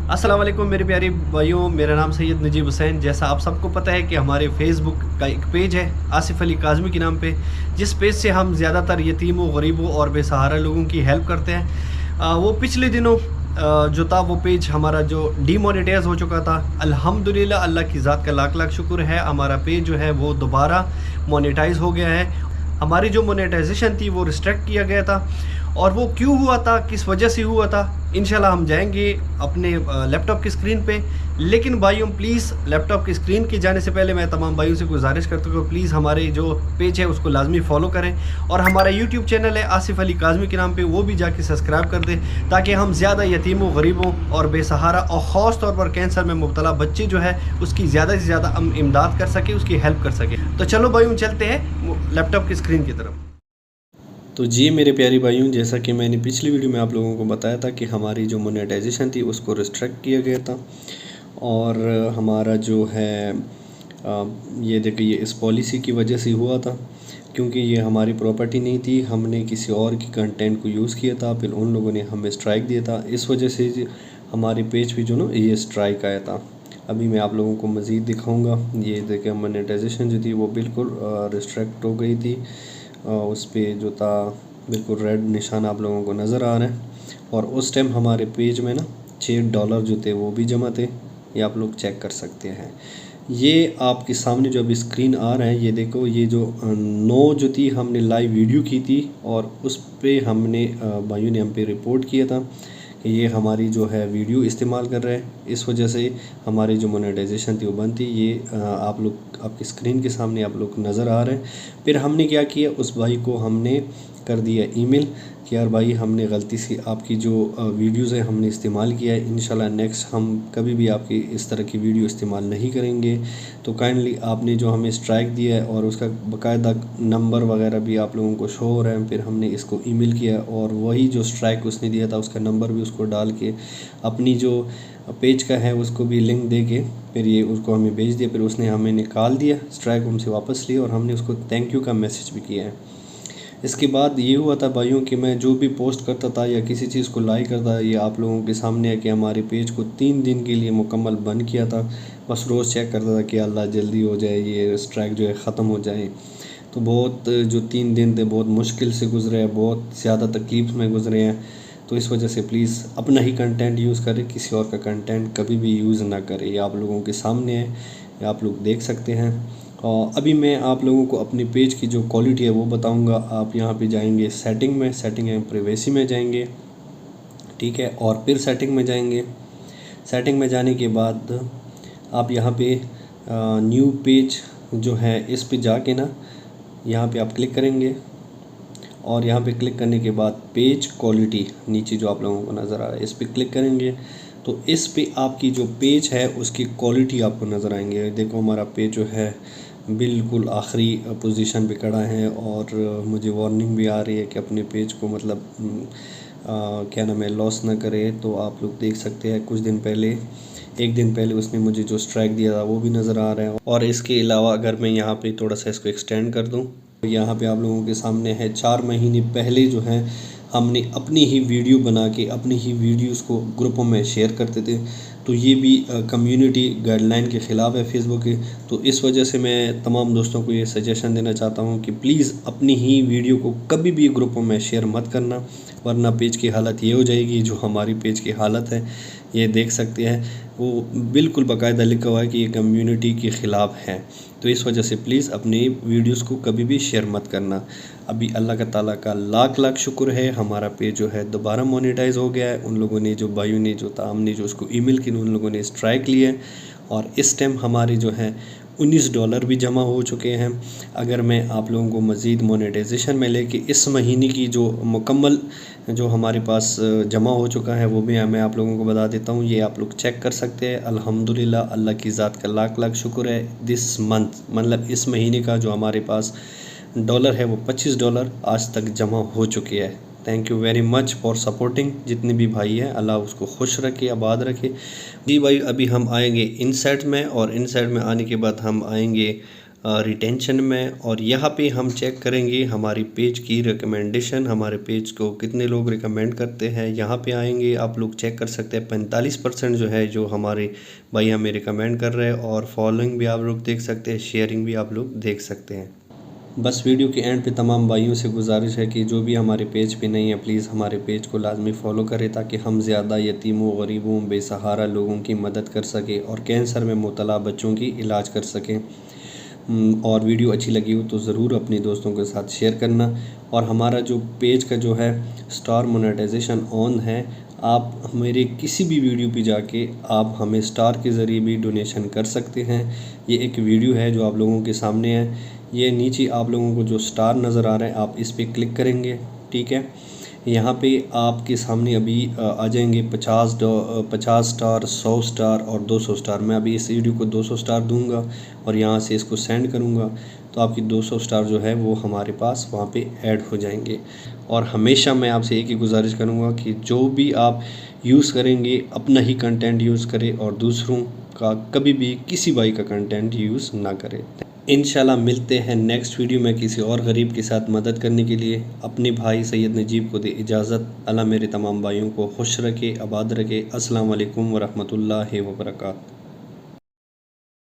अस्सलाम वालेकुम मेरे प्यारे भाइयों, मेरा नाम सैयद नजीब हुसैन। जैसा आप सबको पता है कि हमारे फेसबुक का एक पेज है आसिफ अली काज़मी के नाम पे, जिस पेज से हम ज़्यादातर यतीमों, गरीबों और बेसहारा लोगों की हेल्प करते हैं। वो पिछले दिनों जो था वो पेज हमारा जो डीमोनेटाइज हो चुका था। अल्हम्दुलिल्लाह, अल्लाह की ज़ात का लाख लाख शुक्र है, हमारा पेज जो है वो दोबारा मोनेटाइज हो गया है। हमारी जो मोनेटाइजेशन थी वो रिस्ट्रिक्ट किया गया था, और वो क्यों हुआ था, किस वजह से हुआ था, इंशाल्लाह हम जाएंगे अपने लैपटॉप की स्क्रीन पे। लेकिन भाइयों, प्लीज़ लैपटॉप की स्क्रीन की जाने से पहले मैं तमाम भाइयों से गुजारिश करता हूँ कि प्लीज़ हमारे जो पेज है उसको लाजमी फॉलो करें, और हमारा यूट्यूब चैनल है आसिफ अली काज़मी के नाम पे, वो भी जाके सब्सक्राइब कर दें, ताकि हम ज़्यादा यतीमों, गरीबों और बेसहारा और ख़ास तौर पर कैंसर में मुब्तला बच्चे जो है उसकी ज़्यादा से ज़्यादा हम इमदाद कर सकें, उसकी हेल्प कर सकें। तो चलो भाइयों, चलते हैं लैपटॉप की स्क्रीन की तरफ। तो जी मेरे प्यारे भाइयों, जैसा कि मैंने पिछली वीडियो में आप लोगों को बताया था कि हमारी जो मोनेटाइजेशन थी उसको रिस्ट्रिक्ट किया गया था, और हमारा जो है ये देखिए, ये इस पॉलिसी की वजह से हुआ था, क्योंकि ये हमारी प्रॉपर्टी नहीं थी, हमने किसी और की कंटेंट को यूज़ किया था, फिर उन लोगों ने हमें स्ट्राइक दिया था। इस वजह से हमारे पेज पे जो ना ये स्ट्राइक आया था। अभी मैं आप लोगों को मज़ीद दिखाऊंगा। ये देखिए, मोनेटाइजेशन जो थी वो बिल्कुल रिस्ट्रिक्ट हो गई थी। उस पर जो था बिल्कुल रेड निशान आप लोगों को नज़र आ रहा है, और उस टाइम हमारे पेज में ना $6 जो थे वो भी जमा थे। ये आप लोग चेक कर सकते हैं। ये आपके सामने जो अभी स्क्रीन आ रहा है, ये देखो, ये जो 9 जो थी हमने लाइव वीडियो की थी, और उस पर हमने भाइयों ने हम पे रिपोर्ट किया था कि ये हमारी जो है वीडियो इस्तेमाल कर रहे हैं, इस वजह से हमारी जो मोनेटाइजेशन थी वो बंद थी। ये आप लोग आपकी स्क्रीन के सामने आप लोग नज़र आ रहे हैं। फिर हमने क्या किया, उस भाई को हमने कर दिया ईमेल कि यार भाई, हमने गलती से आपकी जो वीडियोज़ है हमने इस्तेमाल किया है, इंशाल्लाह नेक्स्ट हम कभी भी आपकी इस तरह की वीडियो इस्तेमाल नहीं करेंगे। तो काइंडली आपने जो हमें स्ट्राइक दिया है और उसका बाकायदा नंबर वगैरह भी आप लोगों को शो हो रहा है। फिर हमने इसको ईमेल किया, और वही जो स्ट्राइक उसने दिया था उसका नंबर भी उसको डाल के अपनी जो पेज का है उसको भी लिंक दे के फिर ये उसको हमें भेज दिया। फिर उसने हमें निकाल दिया, स्ट्राइक हमसे वापस लिया, और हमने उसको थैंक यू का मैसेज भी किया है। इसके बाद ये हुआ था भाइयों कि मैं जो भी पोस्ट करता था या किसी चीज़ को लाइक करता, ये आप लोगों के सामने है कि हमारे पेज को 3 दिन के लिए मुकम्मल बंद किया था। बस रोज़ चेक करता था कि अल्लाह जल्दी हो जाए, ये स्ट्राइक जो है ख़त्म हो जाए। तो बहुत जो 3 दिन थे बहुत मुश्किल से गुजरे हैं, बहुत ज़्यादा तकलीफ़ में गुजरे हैं। तो इस वजह से प्लीज़ अपना ही कंटेंट यूज़ करें, किसी और का कंटेंट कभी भी यूज़ ना करें। ये आप लोगों के सामने है, ये आप लोग देख सकते हैं। और अभी मैं आप लोगों को अपनी पेज की जो क्वालिटी है वो बताऊंगा। आप यहाँ पे जाएंगे सेटिंग में, सेटिंग एंड प्राइवेसी में जाएंगे, ठीक है, और फिर सेटिंग में जाएंगे। सेटिंग में जाने के बाद आप यहाँ पे न्यू पेज जो है इस पे जाके ना यहाँ पे आप क्लिक करेंगे, और यहाँ पे क्लिक करने के बाद पेज क्वालिटी नीचे जो आप लोगों को नज़र आ रहा है इस पर क्लिक करेंगे, तो इस पे आपकी जो पेज है उसकी क्वालिटी आपको नज़र आएंगे। देखो, हमारा पेज जो है बिल्कुल आखिरी पोजीशन पे खड़ा है, और मुझे वार्निंग भी आ रही है कि अपने पेज को मतलब क्या नाम है, लॉस ना करे। तो आप लोग देख सकते हैं कुछ दिन पहले, एक दिन पहले उसने मुझे जो स्ट्राइक दिया था वो भी नज़र आ रहा है। और इसके अलावा अगर मैं यहाँ पे थोड़ा सा इसको एक्सटेंड कर दूँ, तो यहाँ पे आप लोगों के सामने है 4 महीने पहले जो है हमने अपनी ही वीडियो बना के अपनी ही वीडियोस को ग्रुपों में शेयर करते थे। तो ये भी कम्युनिटी गाइडलाइन के ख़िलाफ़ है फेसबुक के। तो इस वजह से मैं तमाम दोस्तों को ये सजेशन देना चाहता हूँ कि प्लीज़ अपनी ही वीडियो को कभी भी ग्रुपों में शेयर मत करना, वरना पेज की हालत ये हो जाएगी जो हमारी पेज की हालत है। ये देख सकते हैं, वो बिल्कुल बाकायदा लिखा हुआ है कि ये कम्युनिटी के ख़िलाफ़ है। तो इस वजह से प्लीज़ अपनी वीडियोस को कभी भी शेयर मत करना। अभी अल्लाह का ताला का लाख लाख शुक्र है, हमारा पेज जो है दोबारा मोनेटाइज हो गया है। उन लोगों ने, जो भाइयों ने, जो था हमने जो उसको ईमेल की, उन लोगों ने स्ट्राइक लिए है, और इस टाइम हमारे जो है $19 भी जमा हो चुके हैं। अगर मैं आप लोगों को मज़ीद मोनेटाइजेशन में लेके इस महीने की जो मुकम्मल जो हमारे पास जमा हो चुका है वो भी मैं आप लोगों को बता देता हूँ। ये आप लोग चेक कर सकते हैं। अल्हम्दुलिल्लाह, अल्लाह की ज़ात का लाख लाख शुक्र है। दिस मंथ मतलब इस महीने का जो हमारे पास डॉलर है वो $25 आज तक जमा हो चुके हैं। Thank you very much for supporting. जितने भी भाई हैं, अल्लाह उसको खुश रखे, आबाद रखे। जी भाई, अभी हम आएंगे इनसाइट में, और इनसाइट में आने के बाद हम आएंगे रिटेंशन में। और यहाँ पे हम चेक करेंगे हमारी पेज की रिकमेंडेशन, हमारे पेज को कितने लोग रिकमेंड करते हैं। यहाँ पे आएंगे आप लोग चेक कर सकते हैं 45% जो है जो हमारे भाई हमें रिकमेंड कर रहे हैं। और फॉलोइंग भी आप लोग देख सकते हैं, शेयरिंग भी आप लोग देख सकते हैं। बस वीडियो के एंड पे तमाम भाइयों से गुजारिश है कि जो भी हमारे पेज पे नहीं है प्लीज़ हमारे पेज को लाजमी फ़ॉलो करें, ताकि हम ज़्यादा यतीमों, गरीबों, बेसहारा लोगों की मदद कर सकें और कैंसर में मुब्तला बच्चों की इलाज कर सकें। और वीडियो अच्छी लगी हो तो ज़रूर अपने दोस्तों के साथ शेयर करना। और हमारा जो पेज का जो है स्टार मोनेटाइजेशन ऑन है, आप मेरे किसी भी वीडियो पे जाके आप हमें स्टार के ज़रिए भी डोनेशन कर सकते हैं। ये एक वीडियो है जो आप लोगों के सामने है, ये नीचे आप लोगों को जो स्टार नज़र आ रहा है आप इस पर क्लिक करेंगे, ठीक है। यहाँ पे आपके सामने अभी आ जाएंगे 50 स्टार, 100 स्टार और 200 स्टार। मैं अभी इस वीडियो को 200 स्टार दूंगा और यहाँ से इसको सेंड करूँगा तो आपकी 200 स्टार जो है वो हमारे पास वहाँ पे ऐड हो जाएंगे। और हमेशा मैं आपसे एक ही गुजारिश करूँगा कि जो भी आप यूज़ करेंगे अपना ही कंटेंट यूज़ करें और दूसरों का कभी भी किसी भाई का कंटेंट यूज़ ना करें। इंशाल्लाह मिलते हैं नेक्स्ट वीडियो में किसी और गरीब के साथ मदद करने के लिए। अपने भाई सैयद नजीब को दे इजाज़त। अल्लाह मेरे तमाम भाइयों को खुश रखे, आबाद रखे। अस्सलाम वालेकुम व रहमतुल्लाहि व बरकातहू।